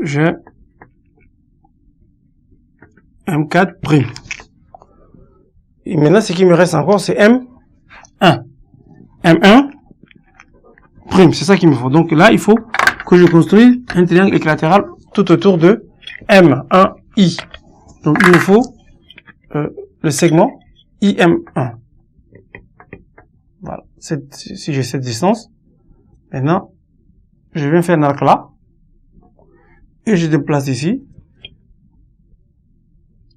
j'ai M4 prime. Et maintenant, ce qui me reste encore, c'est M1. M1 prime, c'est ça qu'il me faut. Donc là, il faut que je construise un triangle équilatéral tout autour de M1I. Donc il me faut le segment IM1. Voilà. Si j'ai cette distance, maintenant, je viens faire un arc là, et je déplace ici,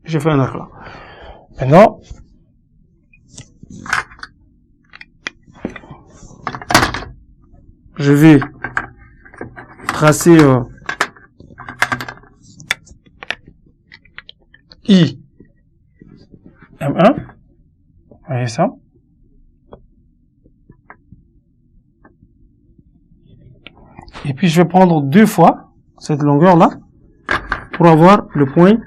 je fais un arc là. Maintenant, je vais tracer I M1, vous voyez ça. Et puis je vais prendre 2 fois cette longueur là pour avoir le point.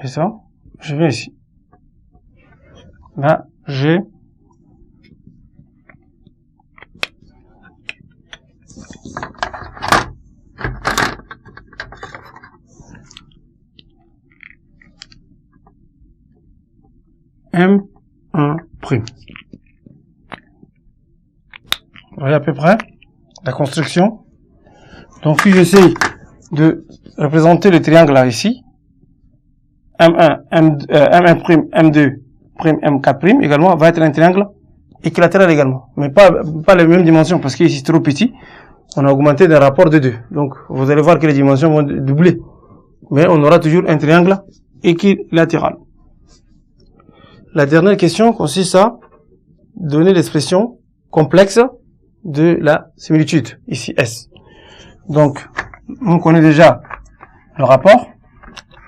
Et ça, je viens ici. Là, j'ai M1'. Vous voyez à peu près la construction. Donc si j'essaie de représenter le triangle là ici, M1, M1', M2', M4' également va être un triangle équilatéral également. Mais pas les mêmes dimensions parce qu'ici c'est trop petit. On a augmenté d'un rapport de 2. Donc vous allez voir que les dimensions vont doubler. Mais on aura toujours un triangle équilatéral. La dernière question consiste à donner l'expression complexe de la similitude, ici S. Donc, on connaît déjà le rapport,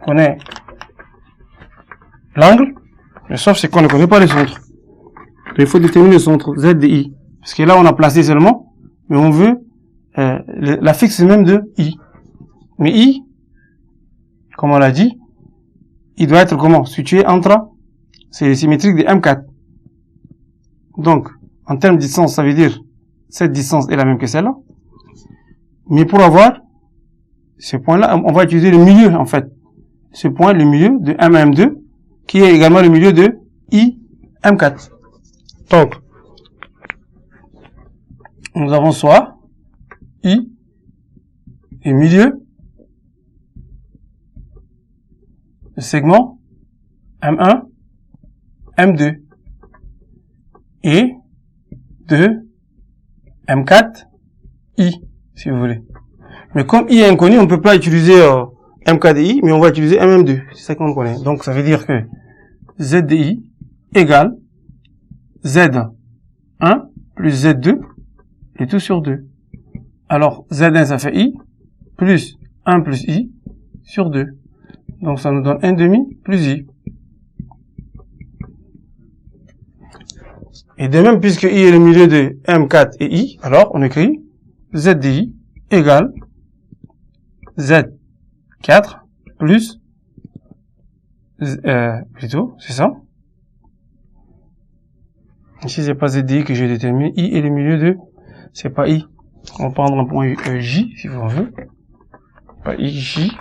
on connaît l'angle, mais sauf c'est qu'on ne connaît pas le centre. Il faut déterminer le centre, Z de I. Parce que là, on a placé seulement, mais on veut la fixe même de I. Mais I, comme on l'a dit, il doit être comment? Situé entre, c'est symétrique de M4. Donc, en termes de distance, ça veut dire cette distance est la même que celle-là. Mais pour avoir ce point-là, on va utiliser le milieu, en fait. Ce point, le milieu de M1, M2, qui est également le milieu de I, M4. Donc, nous avons soit I et milieu le segment M1, M2 et de M4, I, si vous voulez. Mais comme I est inconnu, on ne peut pas utiliser M4 et I, mais on va utiliser M2. C'est ça qu'on connaît. Donc, ça veut dire que Z de I égale Z1 plus Z2 et tout sur 2. Alors, Z1, ça fait I, plus 1 plus I sur 2. Donc, ça nous donne 1/2 plus I. Et de même, puisque I est le milieu de M4 et I, alors on écrit Z de I égale Z4 plus, plutôt, c'est ça. Ici, c'est pas Z de I que j'ai déterminé. I est le milieu de, c'est pas I. On va prendre un point J, si vous voulez. Pas I, J.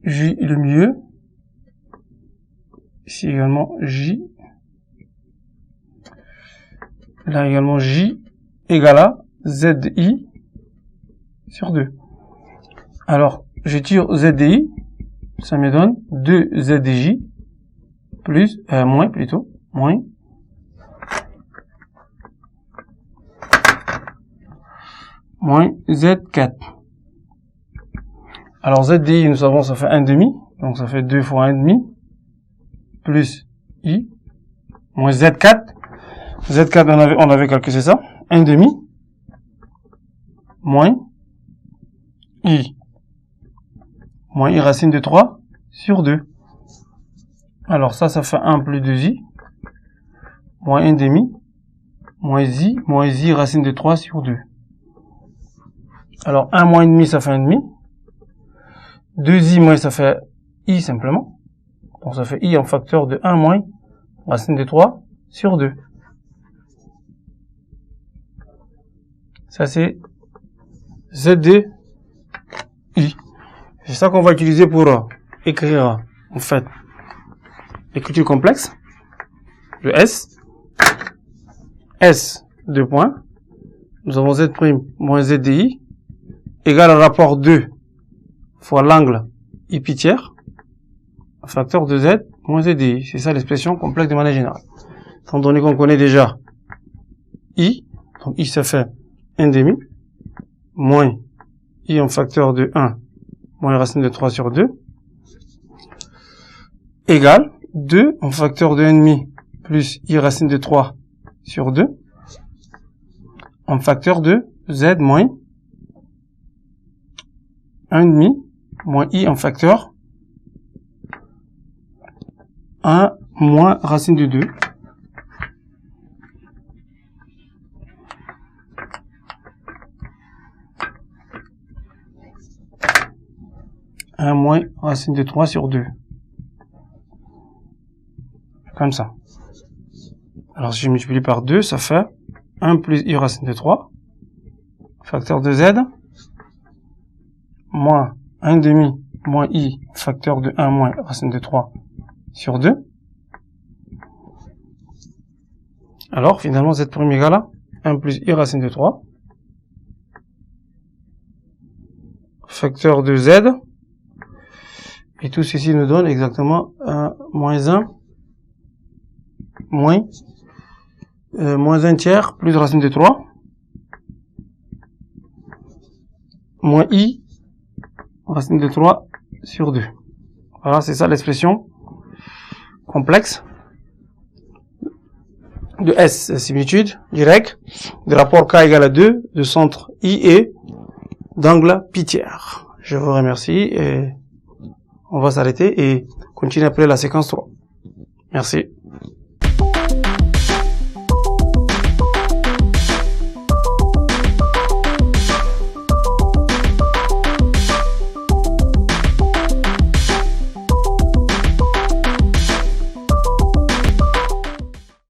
J est le milieu. Ici également J. Là également J égale à ZI sur 2. Alors, je tire ZI, ça me donne 2ZJ plus, moins plutôt, moins Z4. Alors ZI, nous savons, ça fait 1/2, donc ça fait 2 fois 1/2, plus I, moins Z4. Z4, on avait calculé ça. 1/2, moins I. Moins I racine de 3 sur 2. Alors ça fait 1 plus 2I, moins 1/2, moins I racine de 3 sur 2. Alors 1 moins 1/2, ça fait 1/2. 2I moins ça fait I simplement. Donc ça fait I en facteur de 1 moins racine de 3 sur 2. Ça c'est Z de I. C'est ça qu'on va utiliser pour écrire en fait l'écriture complexe. Le S. S, 2 points. Nous avons Z' moins Z de I égale au rapport 2 fois l'angle I pi tiers, un facteur de Z moins Z de I. C'est ça l'expression complexe de manière générale. Étant donné qu'on connaît déjà I, donc I ça fait 1 demi, moins I en facteur de 1, moins racine de 3 sur 2, égale 2 en facteur de 1 demi, plus I racine de 3 sur 2, en facteur de Z moins 1 demi, moins I en facteur 1 moins racine de 2. 1 moins racine de 3 sur 2. Comme ça. Alors si je multiplie par 2, ça fait 1 plus I racine de 3, facteur de Z, moins 1 demi, moins I, facteur de 1 moins racine de 3 sur 2. Alors finalement Z' égale à 1 plus I racine de 3, facteur de Z, et tout ceci nous donne exactement moins 1, moins 1 tiers, plus racine de 3, moins I, racine de 3 sur 2. Voilà, c'est ça l'expression complexe de S, similitude directe, de rapport K égale à 2, de centre I et d'angle pi tiers. Je vous remercie et on va s'arrêter et continuer après la séquence 3. Merci.